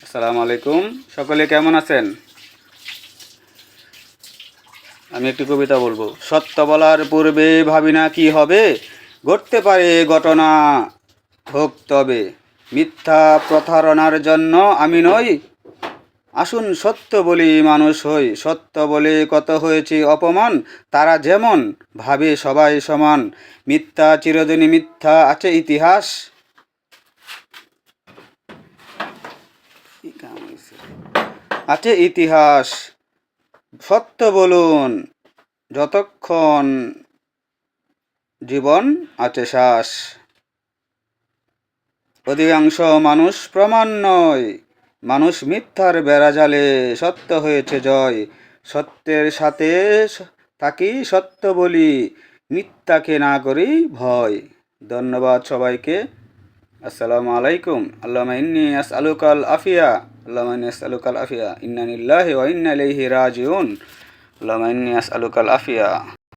আসসালামু আলাইকুম। সকলে কেমন আছেন? আমি একটি কবিতা বলবো। সত্য বলার পূর্বে ভাবি না কি হবে, ঘটতে পারে ঘটনা, হোক তবে। মিথ্যা প্রতারণার জন্য আমি নই, আসুন সত্য বলি মানুষ হই। সত্য বলে কত হয়েছে অপমান, তারা যেমন ভাবে সবাই সমান। মিথ্যা চিরদিনই মিথ্যা, আছে ইতিহাস। আছে ইতিহাস। সত্য বলুন যতক্ষণ জীবন আছে শ্বাস। অধিকাংশ মানুষ প্রমাণ নয়, মানুষ মিথ্যার বেড়াজালে, সত্য হয়েছে জয়। সত্যের সাথে থাকি, সত্য বলি, মিথ্যাকে না করি ভয়। ধন্যবাদ সবাইকে। আসসালামু আলাইকুম। আল্লাহুম্মা ইন্নী আসআলুকাল আফিয়া, আল্লাহুম্মা ইন্নী আসআলুকাল আফিয়া, ইন্না লিল্লাহি ওয়া ইন্না ইলাইহি রাজিউন। আল্লাহুম্মা ইন্নী আসআলুকাল আফিয়া।